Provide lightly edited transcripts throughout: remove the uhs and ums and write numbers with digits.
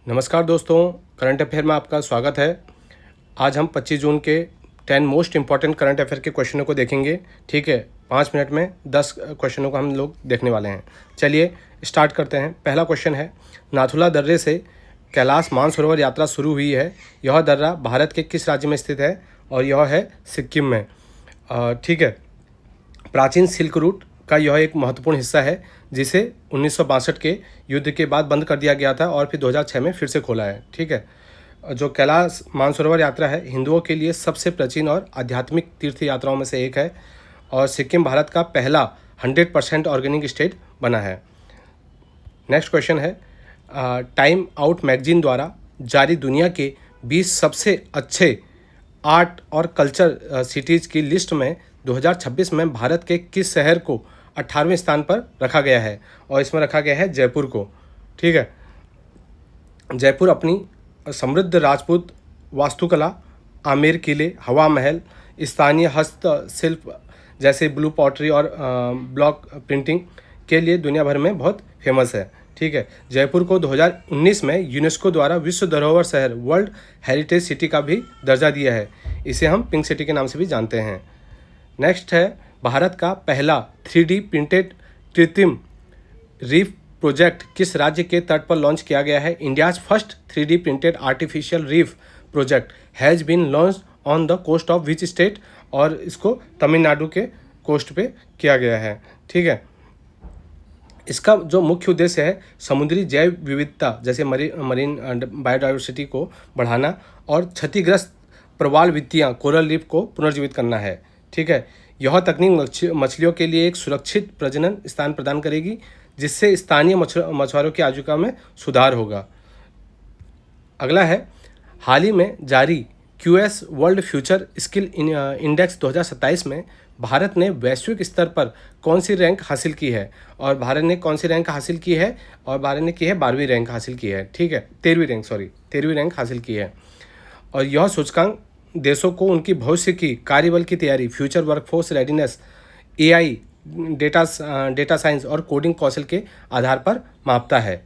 नमस्कार दोस्तों, current affair में आपका स्वागत है। आज हम 25 जून के 10 मोस्ट इंपॉर्टेंट करंट अफेयर के क्वेश्चनों को देखेंगे। ठीक है, 5 मिनट में 10 क्वेश्चनों को हम लोग देखने वाले हैं। चलिए स्टार्ट करते हैं। पहला क्वेश्चन है, नाथुला दर्रे से कैलाश मानसरोवर यात्रा शुरू हुई है। यह दर्रा भारत के किस राज्य में स्थित है? और यह है सिक्किम में। ठीक है, प्राचीन सिल्क रूट का यह एक महत्वपूर्ण हिस्सा है जिसे 1962 के युद्ध के बाद बंद कर दिया गया था और फिर 2006 में फिर से खोला है। ठीक है, जो कैलाश मानसरोवर यात्रा है हिंदुओं के लिए सबसे प्राचीन और आध्यात्मिक तीर्थ यात्राओं में से एक है और सिक्किम भारत का पहला 100% ऑर्गेनिक स्टेट बना है। नेक्स्ट क्वेश्चन है, टाइम आउट मैगजीन द्वारा जारी दुनिया के 20 सबसे अच्छे आर्ट और कल्चर सिटीज़ की लिस्ट में 2026 में भारत के किस शहर को 18वें स्थान पर रखा गया है? और इसमें रखा गया है जयपुर को। ठीक है, जयपुर अपनी समृद्ध राजपूत वास्तुकला, आमेर किले, हवा महल, स्थानीय हस्तशिल्प जैसे ब्लू पॉटरी और ब्लॉक प्रिंटिंग के लिए दुनिया भर में बहुत फेमस है। ठीक है, जयपुर को 2019 में यूनेस्को द्वारा विश्व धरोहर शहर वर्ल्ड हेरिटेज सिटी का भी दर्जा दिया है। इसे हम पिंक सिटी के नाम से भी जानते हैं। नेक्स्ट है, भारत का पहला 3D प्रिंटेड कृत्रिम रीफ प्रोजेक्ट किस राज्य के तट पर लॉन्च किया गया है? India's first 3D printed artificial reef project has been launch on the coast of which state? और इसको तमिलनाडु के कोस्ट पे किया गया है। ठीक है, इसका जो मुख्य उद्देश्य है समुद्री जैव विविधता जैसे मरीन बायोडाइवर्सिटी को बढ़ाना और क्षतिग्रस्त प्रवाल वित्तियाँ कोरल रीफ को पुनर्जीवित करना है। ठीक है, यह तकनीक मछलियों के लिए एक सुरक्षित प्रजनन स्थान प्रदान करेगी जिससे स्थानीय मछुआरों की आजीविका में सुधार होगा। अगला है, हाल ही में जारी QS world future skill index 2027 में भारत ने वैश्विक स्तर पर कौन सी रैंक हासिल की है? और भारत ने कौन सी रैंक हासिल की है? और भारत ने की है 12वीं रैंक हासिल की है। ठीक है, 13वीं रैंक हासिल की है। और यह सूचकांक देशों को उनकी भविष्य की कार्यबल की तैयारी, future workforce readiness, AI, data science और कोडिंग कौशल के आधार पर मापता है।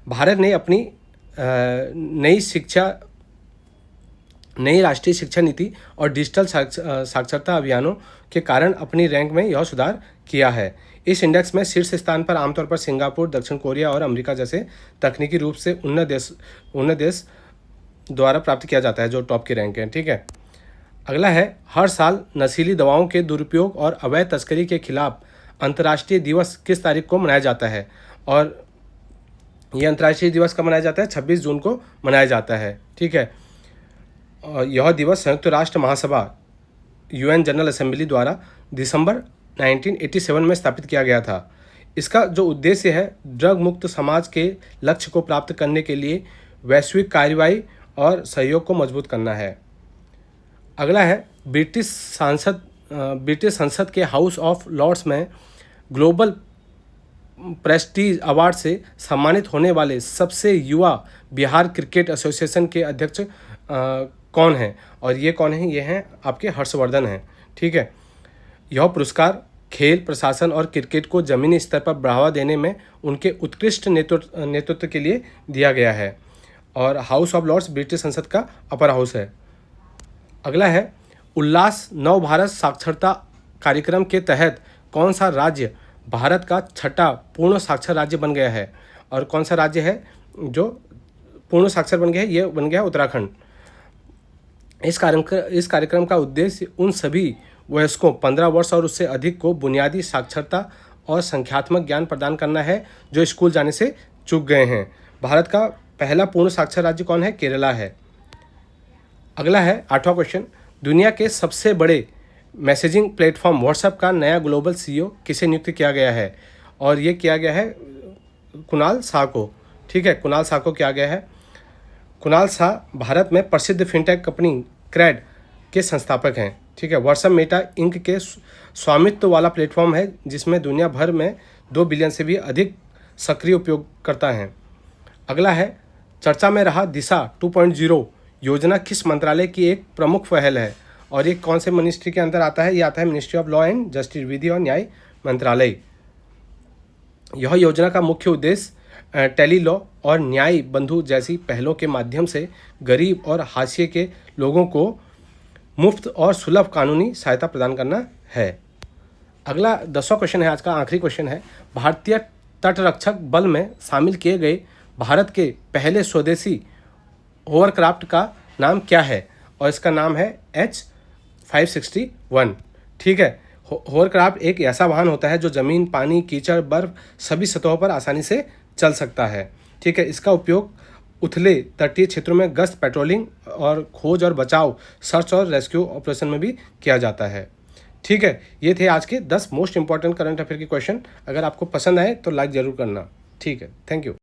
भारत ने अपनी नई राष्ट्रीय शिक्षा नीति और डिजिटल साक्षरता अभियानों के कारण अपनी रैंक में यह सुधार किया है। इस इंडेक्स में शीर्ष स्थान पर आमतौर पर सिंगापुर, दक्षिण कोरिया और अमेरिका जैसे तकनीकी रूप से उन्नत देश द्वारा प्राप्त किया जाता है जो टॉप की रैंक है। ठीक है, अगला है, हर साल नशीली दवाओं के दुरुपयोग और अवैध तस्करी के खिलाफ अंतर्राष्ट्रीय दिवस किस तारीख को मनाया जाता है? और यह अंतर्राष्ट्रीय दिवस कब मनाया जाता है? 26 जून को मनाया जाता है। ठीक है, और यह दिवस संयुक्त राष्ट्र महासभा UN जनरल असेंबली द्वारा दिसंबर 1987 में स्थापित किया गया था। इसका जो उद्देश्य है ड्रग मुक्त समाज के लक्ष्य को प्राप्त करने के लिए वैश्विक कार्रवाई और सहयोग को मजबूत करना है। अगला है, ब्रिटिश संसद के हाउस ऑफ लॉर्ड्स में ग्लोबल प्रेस्टीज अवार्ड से सम्मानित होने वाले सबसे युवा बिहार क्रिकेट एसोसिएशन के अध्यक्ष कौन हैं? और ये कौन हैं? ये हैं आपके हर्षवर्धन हैं। ठीक है, यह पुरस्कार खेल प्रशासन और क्रिकेट को ज़मीनी स्तर पर बढ़ावा देने में उनके उत्कृष्ट नेतृत्व के लिए दिया गया है और हाउस ऑफ लॉर्ड्स ब्रिटिश संसद का अपर हाउस है। अगला है, उल्लास नव भारत साक्षरता कार्यक्रम के तहत कौन सा राज्य भारत का छठा पूर्ण साक्षर राज्य बन गया है? और कौन सा राज्य है जो पूर्ण साक्षर बन गया है? ये बन गया उत्तराखंड। इस कार्यक्रम का उद्देश्य उन सभी वयस्कों 15 वर्ष और उससे अधिक को बुनियादी साक्षरता और संख्यात्मक ज्ञान प्रदान करना है जो स्कूल जाने से चूक गए हैं। भारत का पहला पूर्ण साक्षर राज्य कौन है? केरला है। अगला है, 8वां क्वेश्चन, दुनिया के सबसे बड़े मैसेजिंग प्लेटफॉर्म व्हाट्सएप का नया ग्लोबल CEO किसे नियुक्त किया गया है? और ये किया गया है कुणाल शाह को। ठीक है, कुणाल शाह को किया गया है। कुणाल शाह भारत में प्रसिद्ध फिनटेक कंपनी क्रेड के संस्थापक हैं। ठीक है, व्हाट्सएप मेटा इंक के स्वामित्व वाला प्लेटफॉर्म है जिसमें दुनिया भर में 2 बिलियन से भी अधिक सक्रिय उपयोगकर्ता हैं। अगला है, चर्चा में रहा दिशा 2.0 योजना किस मंत्रालय की एक प्रमुख पहल है? और ये कौन से मिनिस्ट्री के अंदर आता है? ये आता है ministry of law and justice, विधि और न्याय मंत्रालय। यह योजना का मुख्य उद्देश्य टेली लॉ और न्याय बंधु जैसी पहलों के माध्यम से गरीब और हाशिए के लोगों को मुफ्त और सुलभ कानूनी सहायता प्रदान करना है। अगला 10वां क्वेश्चन है, आज का आखिरी क्वेश्चन है। भारतीय तटरक्षक बल में शामिल किए गए भारत के पहले स्वदेशी होवरक्राफ्ट का नाम क्या है? और इसका नाम है H-561। ठीक है, होवरक्राफ्ट एक ऐसा वाहन होता है जो ज़मीन, पानी, कीचड़, बर्फ सभी सतहों पर आसानी से चल सकता है। ठीक है, इसका उपयोग उथले तटीय क्षेत्रों में गश्त, पेट्रोलिंग और खोज और बचाव, सर्च और रेस्क्यू ऑपरेशन में भी किया जाता है। ठीक है, ये थे आज के 10 मोस्ट इंपॉर्टेंट करंट अफेयर के क्वेश्चन। अगर आपको पसंद आए तो लाइक ज़रूर करना। ठीक है, थैंक यू।